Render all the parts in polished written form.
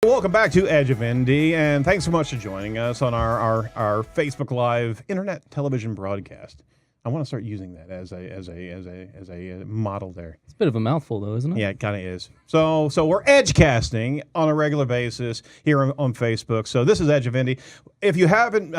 Welcome back to Edge of Indy, and thanks so much for joining us on our Facebook Live internet television broadcast. I want to start using that as a model there. It's a bit of a mouthful, though, isn't it? Yeah, it kind of is. So we're edge casting on a regular basis here on Facebook. So this is Edge of Indy. If you haven't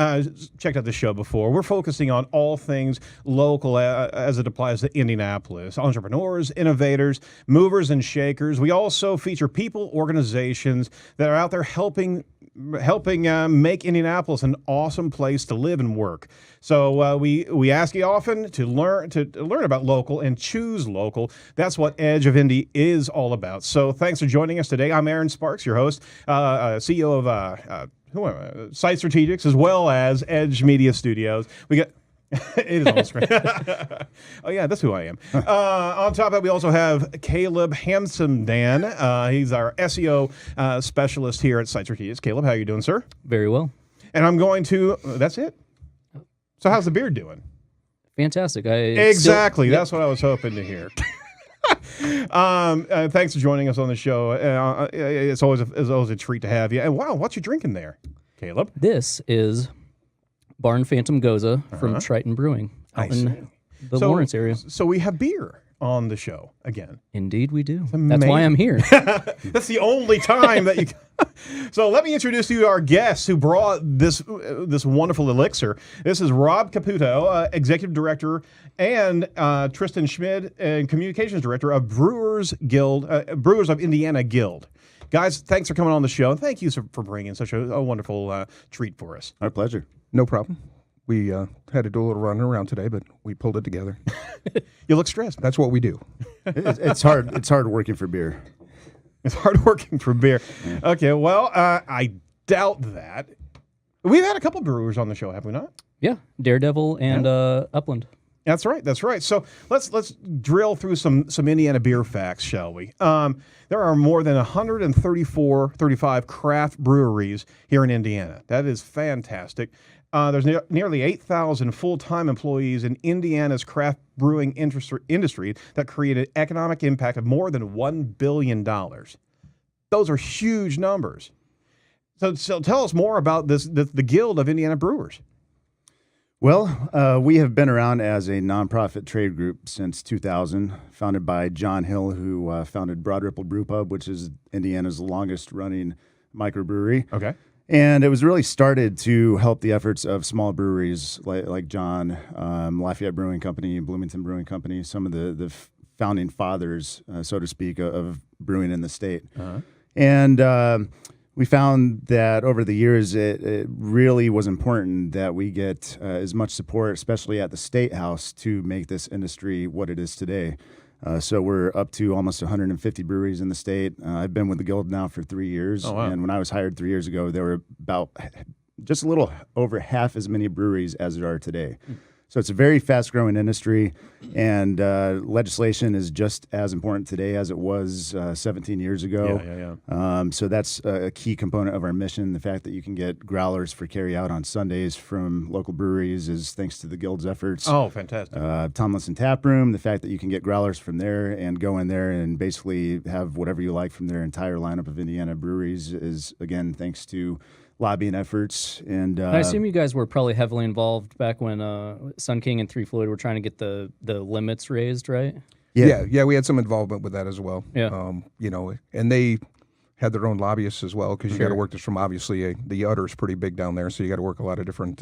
checked out the show before, we're focusing on all things local as it applies to Indianapolis. Entrepreneurs, innovators, movers and shakers. We also feature people, organizations that are out there helping make Indianapolis an awesome place to live and work. So we ask you often to learn about local and choose local. That's what Edge of Indy is all about. So thanks for joining us today. I'm Aaron Sparks, your host, CEO of Site Strategics, as well as Edge Media Studios. We got. It is on the screen. Oh, yeah, that's who I am. On top of that, we also have Caleb Hamson-Dan. He's our SEO specialist here at Site Strategics. Caleb, how are you doing, sir? Very well. And I'm going to... That's it? So how's the beard doing? Fantastic. Exactly. That's what I was hoping to hear. Thanks for joining us on the show. It's always a treat to have you. And wow, what you drinking there, Caleb? This is Barn Phantom Goza from Triton Brewing out in the Lawrence area. So we have beer on the show again. Indeed we do. That's why I'm here. That's the only time that you... So let me introduce to you our guest who brought this wonderful elixir. This is Rob Caputo, Executive Director, and Tristan Schmid, Communications Director of Brewers of Indiana Guild. Guys, thanks for coming on the show, and thank you for bringing such a wonderful treat for us. Our pleasure. No problem. We had to do a little running around today, but we pulled it together. You look stressed. That's what we do. It's hard. It's hard working for beer. It's hard working for beer. Yeah. Okay, well, I doubt that. We've had a couple brewers on the show, have we not? Yeah, Daredevil and Upland. That's right. That's right. So let's drill through some Indiana beer facts, shall we? There are more than 35 craft breweries here in Indiana. That is fantastic. There's nearly 8,000 full-time employees in Indiana's craft brewing industry that created economic impact of more than $1 billion. Those are huge numbers. So tell us more about the Guild of Indiana Brewers. Well, we have been around as a nonprofit trade group since 2000, founded by John Hill, who founded Broad Ripple Brew Pub, which is Indiana's longest-running microbrewery. Okay. And it was really started to help the efforts of small breweries like John, Lafayette Brewing Company, Bloomington Brewing Company, some of the founding fathers, so to speak, of brewing in the state. Uh-huh. And we found that over the years, it really was important that we get as much support, especially at the State House, to make this industry what it is today. So we're up to almost 150 breweries in the state. I've been with the Guild now for 3 years. Oh, wow. And when I was hired 3 years ago, there were about just a little over half as many breweries as there are today. So it's a very fast-growing industry, and legislation is just as important today as it was 17 years ago. Yeah. So that's a key component of our mission. The fact that you can get growlers for carry-out on Sundays from local breweries is thanks to the Guild's efforts. Oh, fantastic. Tomlinson Tap Room, the fact that you can get growlers from there and go in there and basically have whatever you like from their entire lineup of Indiana breweries is, again, thanks to lobbying efforts. And I assume you guys were probably heavily involved back when Sun King and Three Floyd were trying to get the limits raised, right? Yeah, we had some involvement with that as well. Yeah. And they had their own lobbyists as well, because you got to work this from, obviously, the udder is pretty big down there, so you got to work a lot of different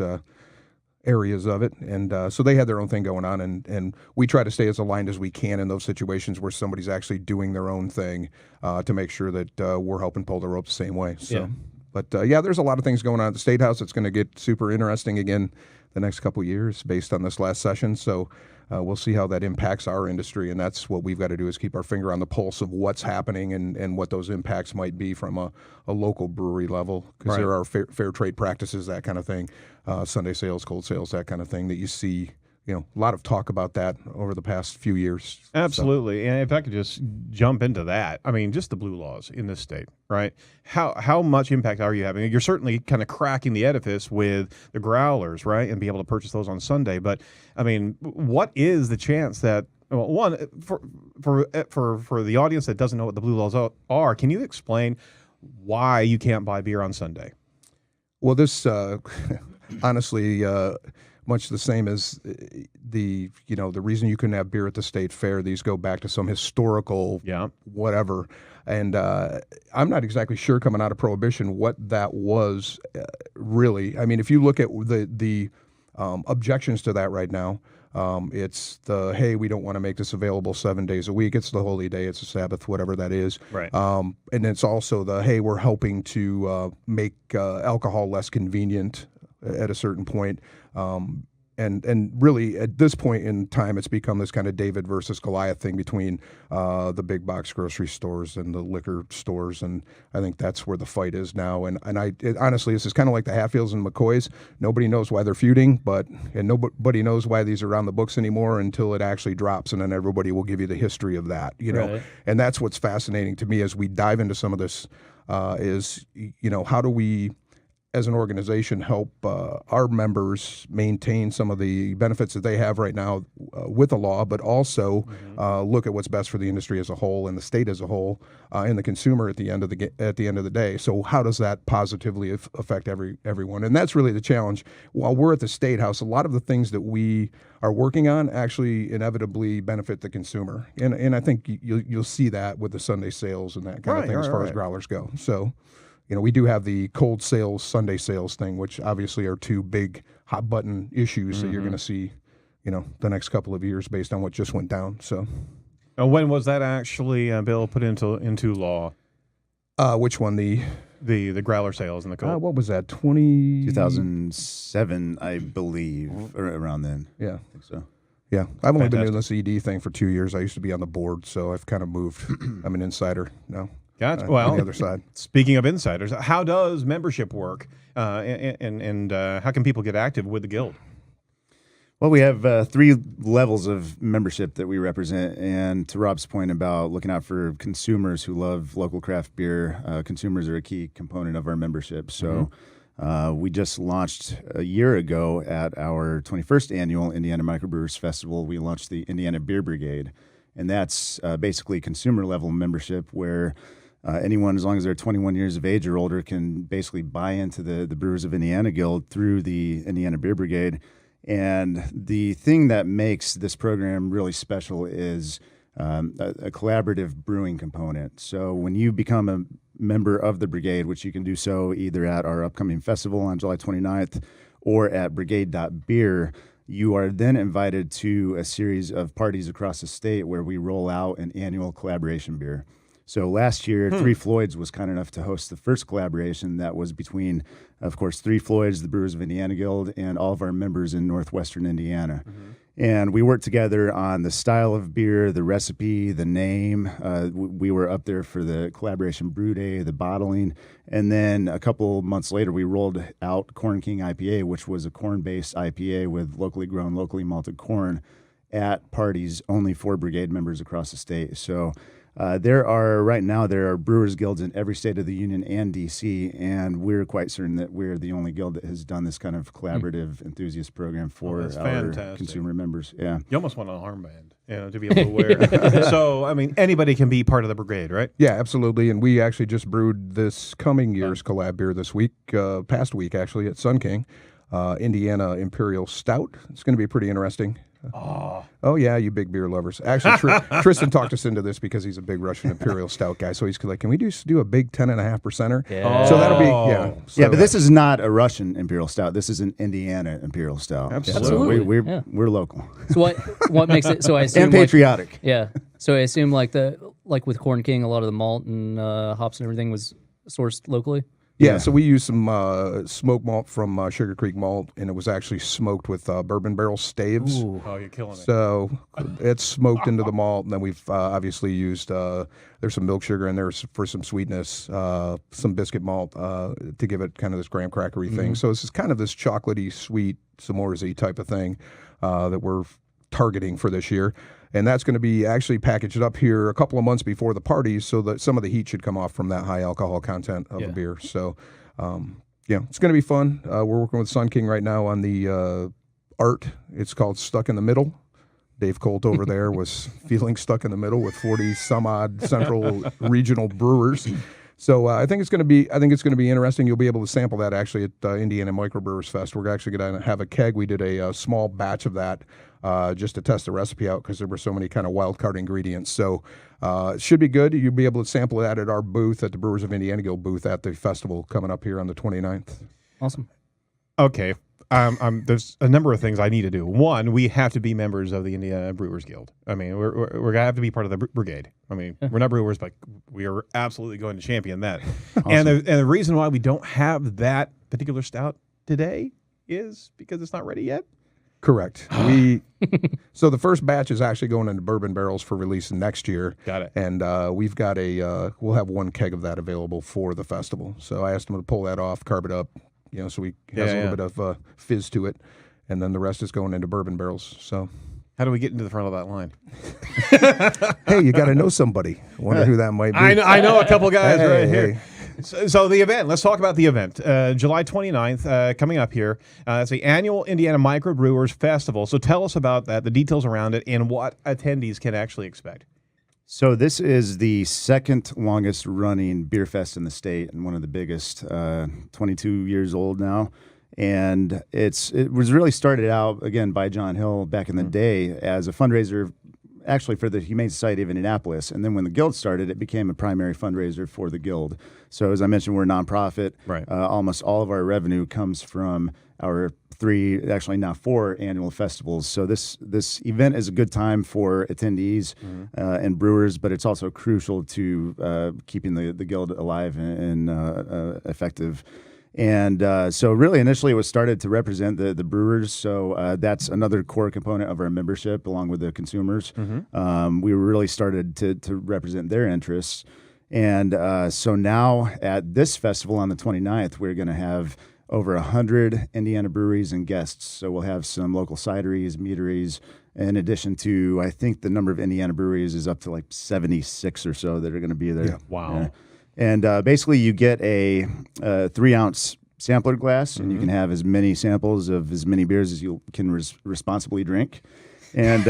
areas of it. And so they had their own thing going on, and we try to stay as aligned as we can in those situations where somebody's actually doing their own thing to make sure that we're helping pull the rope the same way. So. Yeah. But, there's a lot of things going on at the State House. It's going to get super interesting again the next couple of years based on this last session. So we'll see how that impacts our industry, and that's what we've got to do, is keep our finger on the pulse of what's happening and what those impacts might be from a local brewery level, because there are fair trade practices, that kind of thing, Sunday sales, cold sales, that kind of thing that you see. A lot of talk about that over the past few years. Absolutely. So. And if I could just jump into that, I mean, just the blue laws in this state, right? How much impact are you having? You're certainly kind of cracking the edifice with the growlers, right? And be able to purchase those on Sunday. But, I mean, what is the chance that, well, one, for the audience that doesn't know what the blue laws are, can you explain why you can't buy beer on Sunday. Well, this honestly, much the same as the reason you couldn't have beer at the state fair. These go back to some historical whatever, and I'm not exactly sure coming out of Prohibition what that was really. I mean, if you look at the objections to that right now. It's the, hey, we don't want to make this available 7 days a week. It's the holy day. It's a Sabbath, whatever that is. Right. And it's also the, hey, we're helping to make alcohol less convenient at a certain point. And really, at this point in time, it's become this kind of David versus Goliath thing between the big box grocery stores and the liquor stores, and I think that's where the fight is now. And honestly, this is kind of like the Hatfields and McCoys. Nobody knows why they're feuding, and nobody knows why these are on the books anymore until it actually drops, and then everybody will give you the history of that. Right. And that's what's fascinating to me as we dive into some of this. Is how do we, as an organization, help our members maintain some of the benefits that they have right now with the law, but also look at what's best for the industry as a whole and the state as a whole and the consumer at the end of the day. So how does that positively affect everyone? And that's really the challenge. While we're at the State House, a lot of the things that we are working on actually inevitably benefit the consumer, and I think you'll see that with the Sunday sales and that kind of thing as far as growlers go. So. We do have the cold sales, Sunday sales thing, which obviously are two big hot button issues that you're going to see, the next couple of years based on what just went down. So, when was that actually, Bill, put into law? Which one? The growler sales and the cold. What was that? 2007, I believe, or around then. Yeah, I think so. Yeah, I've only been doing this ED thing for 2 years. I used to be on the board, so I've kind of moved. I'm an insider now. Gotcha. On the other side. Speaking of insiders, how does membership work, and how can people get active with the guild? Well, we have 3 levels of membership that we represent, and to Rob's point about looking out for consumers who love local craft beer, consumers are a key component of our membership. So we just launched a year ago at our 21st annual Indiana Microbrewers Festival. We launched the Indiana Beer Brigade, and that's basically consumer-level membership where anyone, as long as they're 21 years of age or older, can basically buy into the Brewers of Indiana Guild through the Indiana Beer Brigade. And the thing that makes this program really special is a collaborative brewing component. So when you become a member of the brigade, which you can do so either at our upcoming festival on July 29th or at brigade.beer, you are then invited to a series of parties across the state where we roll out an annual collaboration beer. So last year, Three Floyds was kind enough to host the first collaboration that was between, of course, Three Floyds, the Brewers of Indiana Guild, and all of our members in northwestern Indiana. And we worked together on the style of beer, the recipe, the name. We were up there for the collaboration brew day, the bottling. And then a couple months later, we rolled out Corn King IPA, which was a corn-based IPA with locally grown, locally malted corn at parties only for brigade members across the state. So there are Brewers guilds in every state of the union and D.C., and we're quite certain that we're the only guild that has done this kind of collaborative enthusiast program for our fantastic. consumer members. Yeah, you almost want a armband, to be able to wear. So, I mean, anybody can be part of the brigade, right? Yeah, absolutely. And we actually just brewed this coming year's collab beer this week, past week actually, at Sun King, Indiana Imperial Stout. It's going to be pretty interesting. Oh yeah, you big beer lovers. Actually, Tristan talked us into this because he's a big Russian Imperial Stout guy. So he's like, "Can we do a big 10.5%?" Yeah. So that'll be So, yeah, but this is not a Russian Imperial Stout. This is an Indiana Imperial Stout. Absolutely. So we're local. So what makes it? So I assume and patriotic. So I assume like with Corn King, a lot of the malt and hops and everything was sourced locally. Yeah, so we used some smoked malt from Sugar Creek Malt, and it was actually smoked with bourbon barrel staves. Ooh. Oh, you're killing it. So it's smoked into the malt, and then we've obviously used, there's some milk sugar in there for some sweetness, some biscuit malt to give it kind of this graham crackery thing. So it's kind of this chocolatey, sweet, s'mores-y type of thing that we're targeting for this year. And that's going to be actually packaged up here a couple of months before the parties so that some of the heat should come off from that high alcohol content of the beer. So, it's going to be fun. We're working with Sun King right now on the art. It's called Stuck in the Middle. Dave Colt over there was feeling stuck in the middle with 40 some odd central regional brewers. So I think it's going to be interesting. You'll be able to sample that actually at Indiana Microbrewers Fest. We're actually going to have a keg. We did a small batch of that just to test the recipe out because there were so many kind of wild card ingredients. So it should be good. You'll be able to sample that at our booth at the Brewers of Indiana Guild booth at the festival coming up here on the 29th. Awesome. Okay. There's a number of things I need to do. One, we have to be members of the Indiana Brewers Guild. I mean, we're going to have to be part of the brigade. I mean, we're not brewers, but we are absolutely going to champion that. Awesome. And the reason why we don't have that particular stout today is because it's not ready yet. Correct. So the first batch is actually going into bourbon barrels for release next year. Got it. And we've got we'll have one keg of that available for the festival. So I asked them to pull that off, carb it up, so we has a little bit of fizz to it, and then the rest is going into bourbon barrels. So How do we get into the front of that line? Hey, you got to know somebody. Wonder who that might be. I know a couple guys right here. Hey. So the event, let's talk about the event. July 29th, coming up here. It's the annual Indiana Microbrewers Festival. So tell us about that, the details around it, and what attendees can actually expect. So this is the second longest running beer fest in the state and one of the biggest, 22 years old now. And it was really started out, again, by John Hill back in the day as a fundraiser actually for the Humane Society of Indianapolis. And then when the Guild started, it became a primary fundraiser for the Guild. So as I mentioned, we're a nonprofit. Right. Almost all of our revenue comes from our 3, actually now 4 annual festivals. So this event is a good time for attendees and brewers, but it's also crucial to keeping the Guild alive and effective. And so really initially it was started to represent the brewers. So that's another core component of our membership along with the consumers. We really started to represent their interests. And so now at this festival on the 29th, we're going to have over 100 Indiana breweries and guests. So we'll have some local cideries, meaderies, in addition to, I think the number of Indiana breweries is up to like 76 or so that are going to be there. Yeah. Wow. And basically, you get a 3-ounce sampler glass, and you can have as many samples of as many beers as you can responsibly drink. And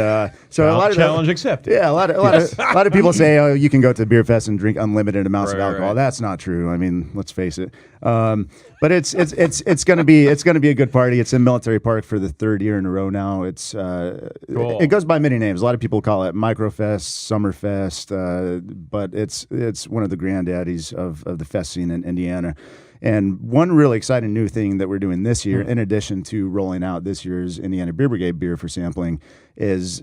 so a lot of challenge accepted. Yeah, a lot of people say, oh, you can go to a beer fest and drink unlimited amounts of alcohol. Right. That's not true. I mean, let's face it. But it's going to be a good party. It's in Military Park for the 3rd year in a row now. It's Cool. it goes by many names. A lot of people call it Microfest, Summerfest, but it's one of the granddaddies of the fest scene in Indiana. And one really exciting new thing that we're doing this year, in addition to rolling out this year's Indiana Beer Brigade beer for sampling, is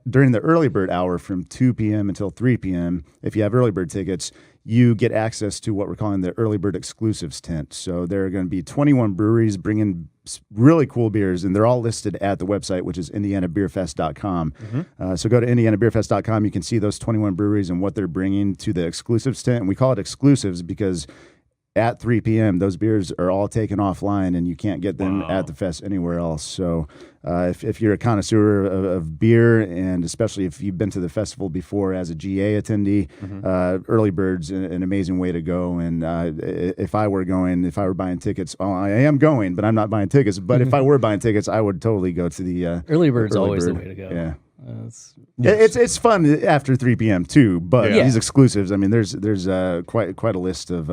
during the early bird hour from 2 p.m. until 3 p.m., if you have early bird tickets, you get access to what we're calling the early bird exclusives tent. So there are going to be 21 breweries bringing really cool beers, and they're all listed at the website, which is indianabeerfest.com. So go to indianabeerfest.com. You can see those 21 breweries and what they're bringing to the exclusives tent. And we call it exclusives because at 3 p.m., those beers are all taken offline, and you can't get them at the fest anywhere else. So if you're a connoisseur of beer, and especially if you've been to the festival before as a GA attendee, early bird's an amazing way to go. And if I were buying tickets, I am going, but I'm not buying tickets. But if I were buying tickets, I would totally go to the Early bird's early always bird. the way to go. Yeah. It's It's fun after 3 p.m. too, but Yeah. these exclusives, I mean, there's quite a list of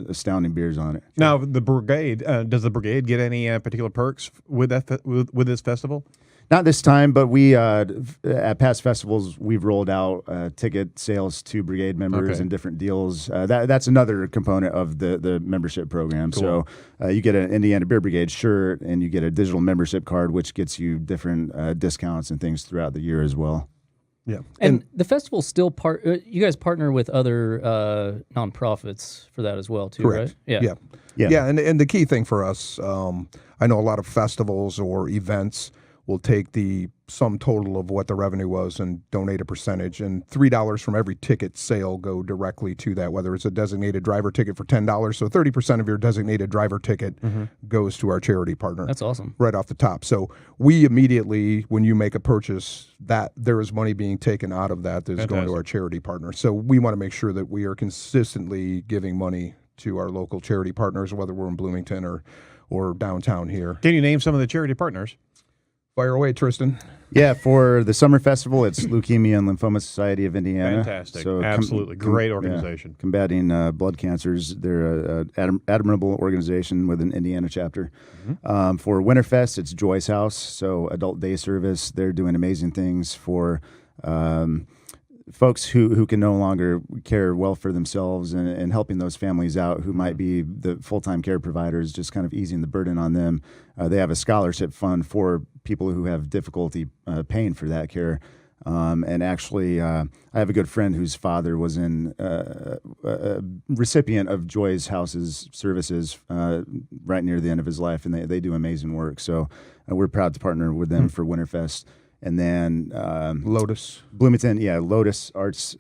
astounding beers on it. Now, the brigade, does the brigade get any particular perks with that with this festival? Not this time, but we at past festivals we've rolled out ticket sales to brigade members Okay. and different deals. That's another component of the membership program. Cool. So you get an Indiana Beer Brigade shirt, and you get a digital membership card, which gets you different discounts and things throughout the year as well. Yeah. And the festival still you guys partner with other nonprofits for that as well too, Correct. right? Yeah. And the key thing for us, I know a lot of festivals or events will take the sum total of what the revenue was and donate a percentage, and $3 from every ticket sale go directly to that, whether it's a designated driver ticket for $10. So 30% of your designated driver ticket goes to our charity partner. That's awesome. Right off the top. So we immediately, when you make a purchase, that there is money being taken out of that is going to our charity partner. So we want to make sure that we are consistently giving money to our local charity partners, whether we're in Bloomington or downtown here. Can you name some of the charity partners? Fire away, Tristan. Yeah, for the summer festival, it's Leukemia and Lymphoma Society of Indiana. Fantastic. Absolutely. Great organization. Combating blood cancers. They're an admirable organization with an Indiana chapter. For Winterfest, it's Joy's House, so adult day service. They're doing amazing things for folks who can no longer care well for themselves and helping those families out who might be the full-time care providers, just kind of easing the burden on them. They have a scholarship fund for people who have difficulty paying for that care. And actually, I have a good friend whose father was a recipient of Joy's House's services right near the end of his life, and they do amazing work. So we're proud to partner with them for Winterfest. And then Lotus. Bloomington, Lotus Arts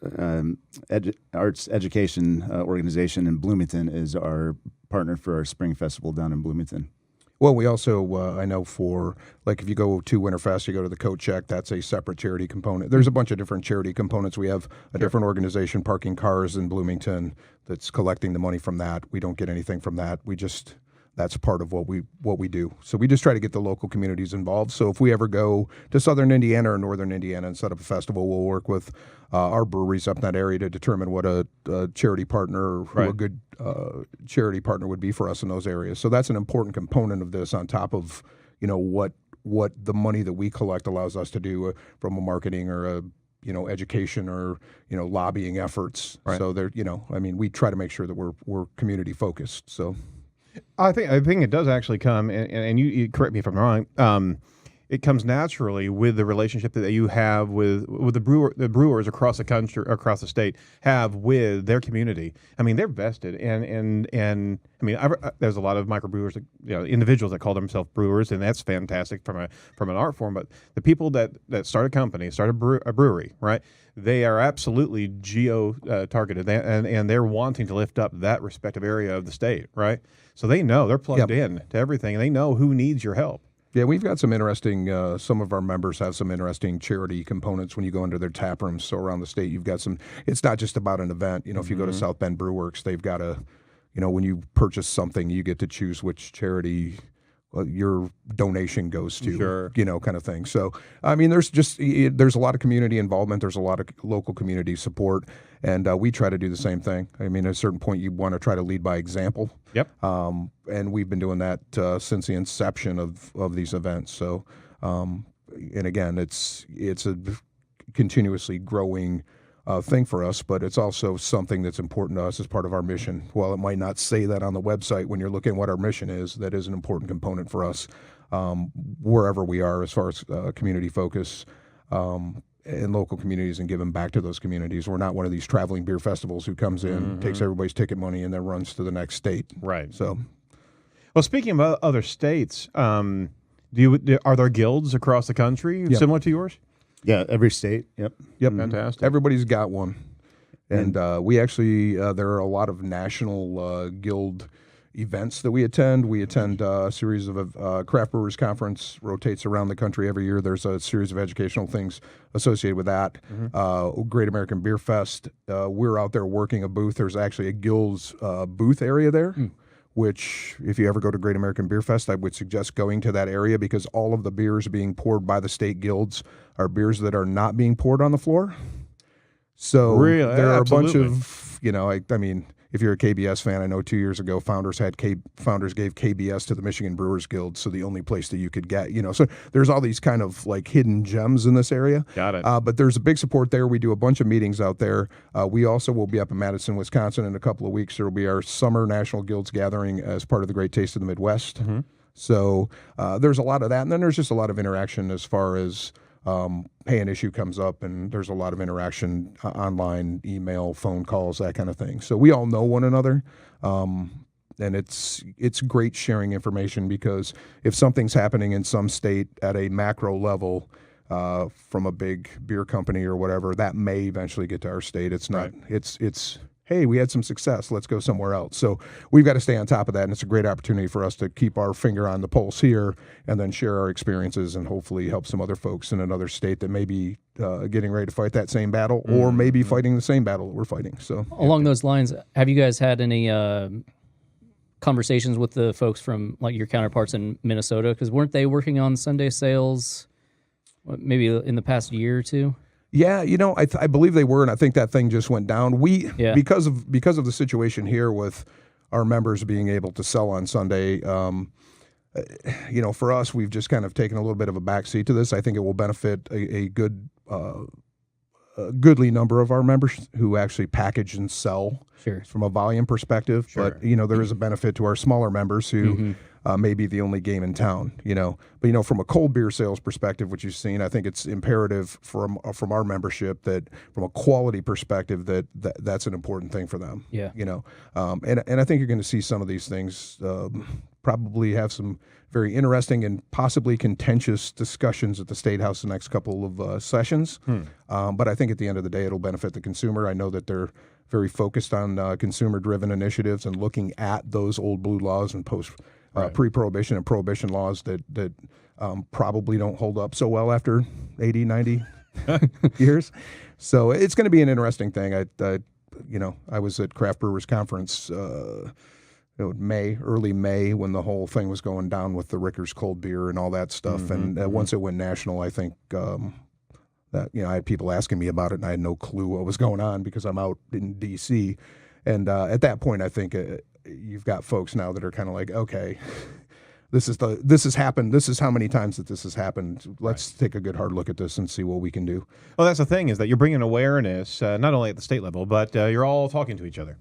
Education Organization in Bloomington is our partner for our spring festival down in Bloomington. Well, we also, I know for, like if you go to Winterfest, you go to the Coat Check, that's a separate charity component. There's a bunch of different charity components. We have a different organization, Parking Cars in Bloomington, that's collecting the money from that. We don't get anything from that. That's part of what we do. So we just try to get the local communities involved. So if we ever go to southern Indiana or northern Indiana and set up a festival, we'll work with our breweries up in that area to determine what a charity partner or who a good charity partner would be for us in those areas. So that's an important component of this on top of, what the money that we collect allows us to do from a marketing or a education or, lobbying efforts. Right. So we try to make sure that we're community focused. So I think it does actually come, and you correct me if I'm wrong. It comes naturally with the relationship that you have with the brewers across the country, across the state, have with their community. I mean, they're vested, and I mean, there's a lot of microbrewers, individuals that call themselves brewers, and that's fantastic from an art form. But the people that start a company, start a brewery, right? They are absolutely targeted, and they're wanting to lift up that respective area of the state, right? So they know they're plugged in to everything, and they know who needs your help. Yeah, we've got some interesting, some of our members have some interesting charity components when you go into their tap rooms. So around the state, you've got it's not just about an event. If you go to South Bend Brew Works, they've got when you purchase something, you get to choose which charity your donation goes to, sure. Kind of thing. So, I mean, there's a lot of community involvement. There's a lot of local community support, and we try to do the same thing. I mean, at a certain point, you want to try to lead by example. Yep. And we've been doing that since the inception of these events. So, and again, it's a continuously growing thing for us, but it's also something that's important to us as part of our mission. While it might not say that on the website, when you're looking at what our mission is, that is an important component for us wherever we are as far as community focus in local communities and giving back to those communities. We're not one of these traveling beer festivals who comes in, takes everybody's ticket money, and then runs to the next state. Right. So, well, speaking of other states, are there guilds across the country similar to yours? Yeah, every state. Yep. Fantastic. Everybody's got one. And we actually, there are a lot of national guild events that we attend. We attend a series of Craft Brewers Conference, rotates around the country every year. There's a series of educational things associated with that. Great American Beer Fest. We're out there working a booth. There's actually a guild's booth area there. Which, if you ever go to Great American Beer Fest, I would suggest going to that area because all of the beers being poured by the state guilds are beers that are not being poured on the floor. So really? There are a bunch of, I mean, if you're a KBS fan, I know 2 years ago founders gave KBS to the Michigan Brewers Guild, so the only place that you could get, so there's all these kind of like hidden gems in this area. Got it. But there's a big support there. We do a bunch of meetings out there. We also will be up in Madison, Wisconsin in a couple of weeks. There will be our summer National Guilds gathering as part of the Great Taste of the Midwest. So there's a lot of that, and then there's just a lot of interaction as far as hey, an issue comes up, and there's a lot of interaction online, email, phone calls, that kind of thing. So we all know one another, and it's great sharing information because if something's happening in some state at a macro level from a big beer company or whatever, that may eventually get to our state. It's not. Right. It's hey, we had some success, let's go somewhere else. So we've got to stay on top of that, and it's a great opportunity for us to keep our finger on the pulse here and then share our experiences and hopefully help some other folks in another state that may be getting ready to fight that same battle or maybe fighting the same battle that we're fighting. So along those lines, have you guys had any conversations with the folks from like your counterparts in Minnesota? Because weren't they working on Sunday sales maybe in the past year or two. Yeah, I believe they were, and I think that thing just went down. Because of the situation here with our members being able to sell on Sunday. For us, we've just kind of taken a little bit of a backseat to this. I think it will benefit a goodly number of our members who actually package and sell from a volume perspective. Sure. But, there is a benefit to our smaller members who may be the only game in town, But, from a cold beer sales perspective, which you've seen, I think it's imperative from our membership that from a quality perspective that's an important thing for them. Yeah. And I think you're going to see some of these things probably have some very interesting and possibly contentious discussions at the State House the next couple of sessions. But I think at the end of the day, it'll benefit the consumer. I know that they're very focused on consumer-driven initiatives and looking at those old blue laws and pre-prohibition and prohibition laws that probably don't hold up so well after 80, 90 years. So it's going to be an interesting thing. I was at Craft Brewers Conference early May, when the whole thing was going down with the Rickers cold beer and all that stuff. And once it went national, I think that I had people asking me about it, and I had no clue what was going on because I'm out in D.C. And at that point, I think you've got folks now that are kind of like, okay, this has happened. This is how many times that this has happened. Let's take a good hard look at this and see what we can do. Well, that's the thing, is that you're bringing awareness, not only at the state level, but you're all talking to each other.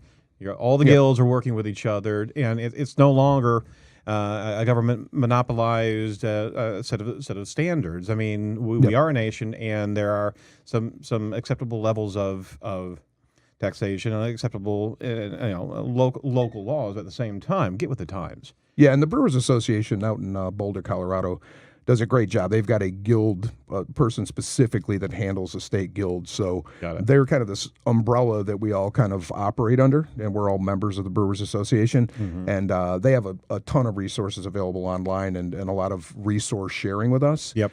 All the guilds are working with each other, and it's no longer a government monopolized set of standards. I mean, we are a nation, and there are some acceptable levels of taxation and acceptable local laws at the same time. Get with the times. Yeah, and the Brewers Association out in Boulder, Colorado, does a great job. They've got a guild person specifically that handles the state guild. So they're kind of this umbrella that we all kind of operate under, and we're all members of the Brewers Association. And they have a ton of resources available online and a lot of resource sharing with us. Yep.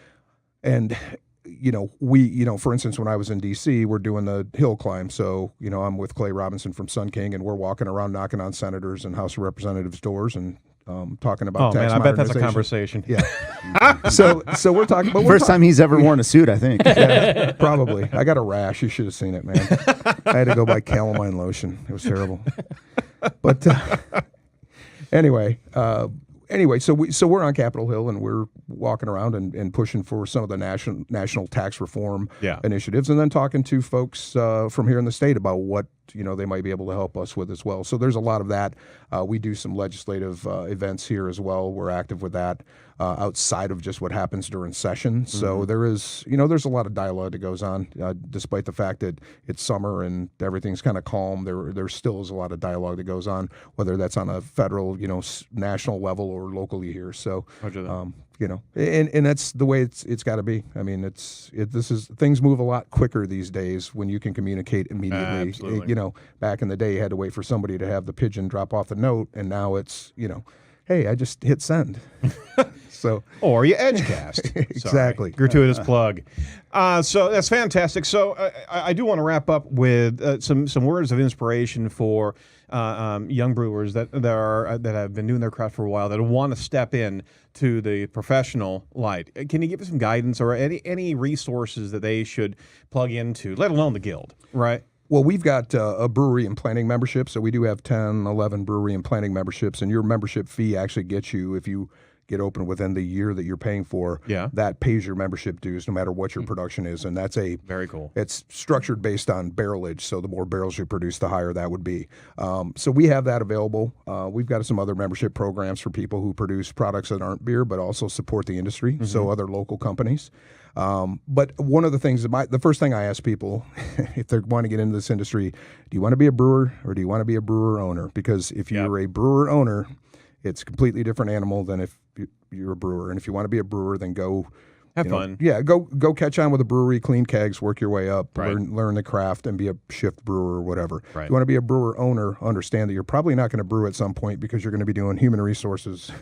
And for instance, when I was in D.C., we're doing the hill climb. So, I'm with Clay Robinson from Sun King, and we're walking around knocking on senators and House of Representatives' doors and talking about tax I bet that's a modernization. conversation. Yeah. So we're talking about First time he's ever worn a suit, I think. Yeah, probably. I got a rash. You should have seen it, man. I had to go buy calamine lotion. It was terrible. But anyway, so we're on Capitol Hill, and we're walking around and pushing for some of the national tax reform initiatives, and then talking to folks from here in the state about what they might be able to help us with as well. So there's a lot of that. We do some legislative events here as well. We're active with that outside of just what happens during session. So there is, there's a lot of dialogue that goes on, despite the fact that it's summer and everything's kind of calm. There still is a lot of dialogue that goes on, whether that's on a federal, national level or locally here. So, and that's the way it's got to be. I mean, things move a lot quicker these days when you can communicate immediately. Absolutely. Back in the day, you had to wait for somebody to have the pigeon drop off the note, and now it's, hey, I just hit send. So, or you Edgecast. Exactly. Gratuitous plug. So that's fantastic. So I do want to wrap up with some words of inspiration for young brewers that have been doing their craft for a while, that want to step in to the professional light. Can you give us some guidance or any resources that they should plug into, let alone the guild, right? Well, we've got a brewery and planning membership, so we do have 10, 11 brewery and planning memberships, and your membership fee actually gets you, if you get open within the year that you're paying for, that pays your membership dues no matter what your production is, and that's very cool. It's structured based on barrelage, so the more barrels you produce, the higher that would be. So we have that available. We've got some other membership programs for people who produce products that aren't beer but also support the industry, so other local companies. But one of the things the first thing I ask people if they want to get into this industry, do you want to be a brewer or do you want to be a brewer owner? Because if you're a brewer owner, it's a completely different animal than if you're a brewer. And if you want to be a brewer, then go have fun. Yeah, go catch on with a brewery, clean kegs, work your way up, learn the craft, and be a shift brewer or whatever. Right. If you want to be a brewer owner, understand that you're probably not going to brew at some point because you're going to be doing human resources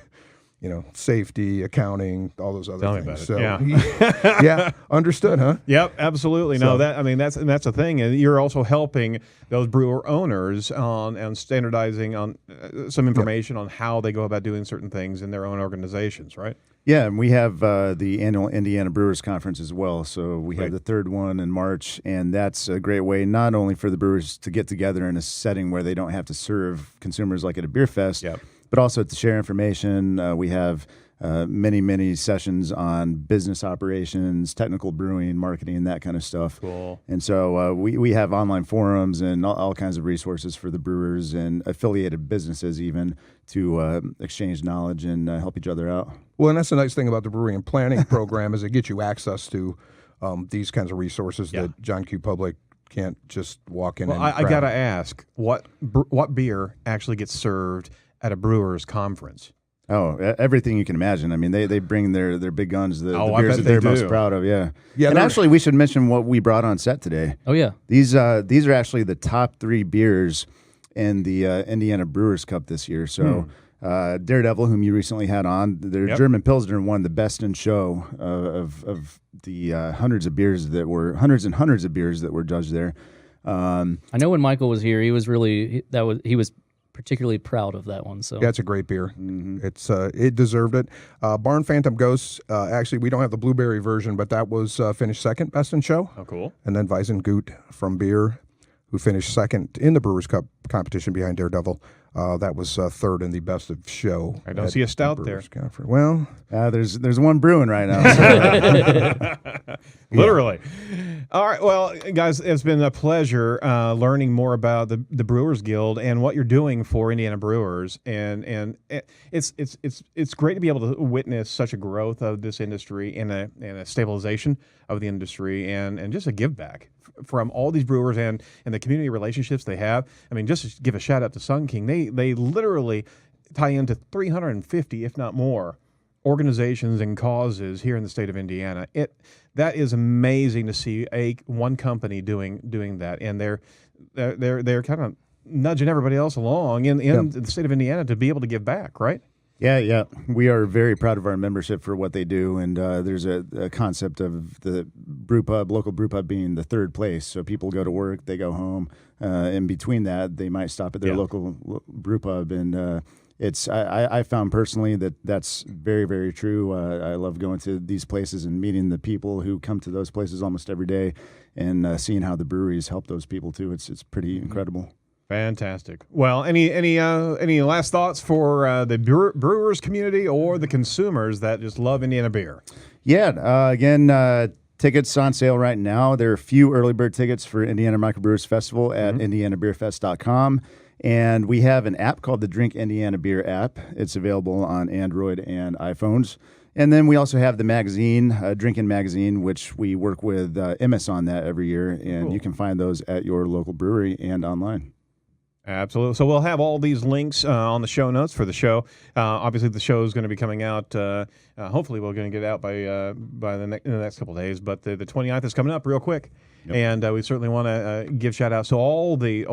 safety, accounting, all those other Tell me things. about it. So, yeah, understood, huh? Yep, absolutely. So- No, that's a thing, and you're also helping those brewer owners on standardizing on some information on how they go about doing certain things in their own organizations, right? Yeah, and we have the annual Indiana Brewers Conference as well. So we Right. have the third one in March, and that's a great way not only for the brewers to get together in a setting where they don't have to serve consumers like at a beer fest, Yep. but also to share information. We have many sessions on business operations, technical brewing, marketing, that kind of stuff. Cool. And so we have online forums and all kinds of resources for the brewers and affiliated businesses even to exchange knowledge and help each other out. Well, and that's the nice thing about the brewing and planning program is it gets you access to these kinds of resources that John Q. Public can't just walk in Well, and I grab. got to ask, what beer actually gets served at a brewers conference? Oh, everything you can imagine. I mean, they bring their big guns, the Oh, I beers bet that they're they most do. proud of. Yeah. Yeah, And they're- actually, we should mention what we brought on set today. Oh yeah. These are actually the top 3 beers in the Indiana Brewers Cup this year. So Daredevil, whom you recently had on, their Yep. German Pilsner won the best in show of the hundreds and hundreds of beers that were judged there. I know when Michael was here, he was particularly proud of that one. So Yeah, it's a great beer. Mm-hmm. It's it deserved it. Barn Phantom Ghosts. Actually, we don't have the blueberry version, but that was finished second best in show. Oh, cool. And then Weizengut from Beer, who finished second in the Brewers Cup competition behind Daredevil. That was third in the best of show. I don't at see a stout the there. Brewers Conference. Well, There's one brewing right now. So. Literally. All right. Well, guys, it's been a pleasure learning more about the Brewers Guild and what you're doing for Indiana Brewers. And it's great to be able to witness such a growth of this industry and a stabilization of the industry and just a give back from all these brewers and the community relationships they have. I mean, just to give a shout out to Sun King, they literally tie into 350, if not more, organizations and causes here in the state of Indiana. That is amazing to see one company doing that, and they're kind of nudging everybody else along in the state of Indiana to be able to give back, right? Yeah. We are very proud of our membership for what they do, and there's a concept of the local brew pub being the third place. So people go to work, they go home. In between that, they might stop at their local brew pub, and I found personally that's very, very true. I love going to these places and meeting the people who come to those places almost every day, and seeing how the breweries help those people too. It's pretty incredible. Fantastic. Well, any last thoughts for the brewers community or the consumers that just love Indiana beer? Yeah. Again, tickets on sale right now. There are a few early bird tickets for Indiana Microbrewers Festival at indianabeerfest.com. And we have an app called the Drink Indiana Beer app. It's available on Android and iPhones. And then we also have the magazine, Drinkin' Magazine, which we work with MS on that every year. And you can find those at your local brewery and online. Absolutely. So we'll have all these links on the show notes for the show. Obviously, the show is going to be coming out. Hopefully, we're going to get it out by in the next couple of days. But the 29th is coming up real quick. Yep. And we certainly want to give shout outs to all the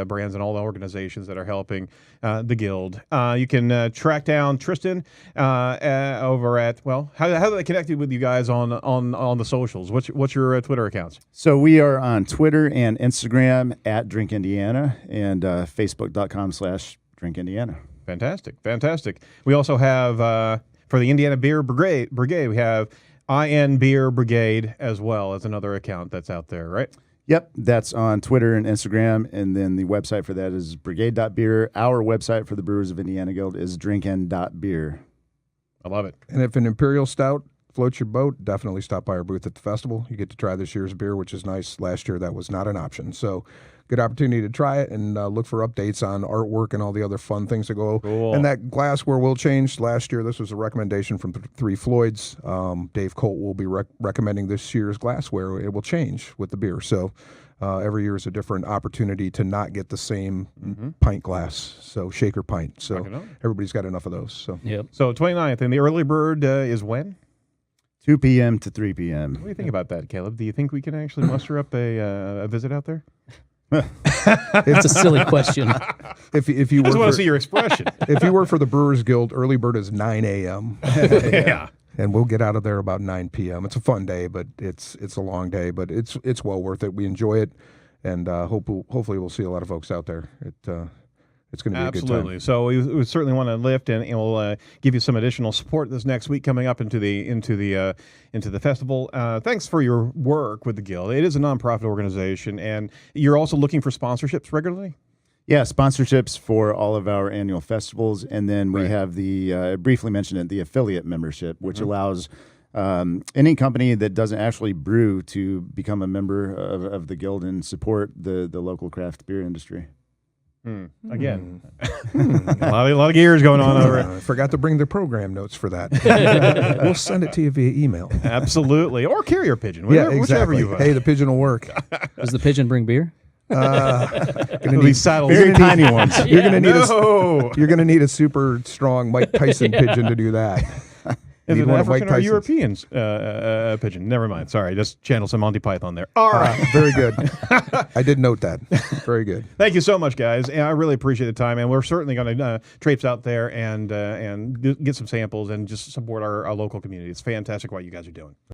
brands and all the organizations that are helping the Guild. You can track down Tristan over at, how do they connect with you guys on the socials? What's your Twitter accounts? So we are on Twitter and Instagram at Drink Indiana and Facebook.com/DrinkIndiana. Fantastic. We also have for the Indiana Beer Brigade, we have IN Beer Brigade as well as another account that's out there, right? Yep, that's on Twitter and Instagram, and then the website for that is brigade.beer. Our website for the Brewers of Indiana Guild is drinkin.beer. I love it. and if an Imperial Stout floats your boat, definitely stop by our booth at the festival. You get to try this year's beer, which is nice. Last year, that was not an option. So good opportunity to try it and look for updates on artwork and all the other fun things that go. Cool. And that glassware will change. Last year, this was a recommendation from Three Floyds. Dave Colt will be recommending this year's glassware. It will change with the beer. So every year is a different opportunity to not get the same pint glass, so shaker pint. So everybody's got enough of those. So Yep. So 29th, and the early bird is when? 2 p.m. to 3 p.m. What do you think about that, Caleb? Do you think we can actually muster up a visit out there? It's a silly question. If you I just want work to see your expression. if you work for the Brewers Guild, early bird is 9 a.m. Yeah. and we'll get out of there about 9 p.m. It's a fun day, but it's a long day, but it's well worth it. We enjoy it, and hopefully we'll see a lot of folks out there. It's going to be a good time. Absolutely. So we certainly want to lift, and we'll give you some additional support this next week coming up into the festival. Thanks for your work with the Guild. It is a nonprofit organization, and you're also looking for sponsorships regularly. Yeah, sponsorships for all of our annual festivals, and then we have the I briefly mentioned it, the affiliate membership, which allows any company that doesn't actually brew to become a member of the Guild and support the local craft beer industry. Again, a lot of gears going on over it. I forgot to bring the program notes for that. We'll send it to you via email. Absolutely, or carrier pigeon, Yeah, whichever exactly. you. Hey, the pigeon will work. Does the pigeon bring beer? These saddles. Very tiny ones. You're gonna need No. you're gonna need a super strong Mike Tyson pigeon to do that. Is Need it an one of Mike African or Tyson's. European pigeon? Never mind. Sorry, just channel some Monty Python there. All right. Very good. I did note that. Very good. Thank you so much, guys. And I really appreciate the time. And we're certainly going to traipse out there and get some samples and just support our local community. It's fantastic what you guys are doing.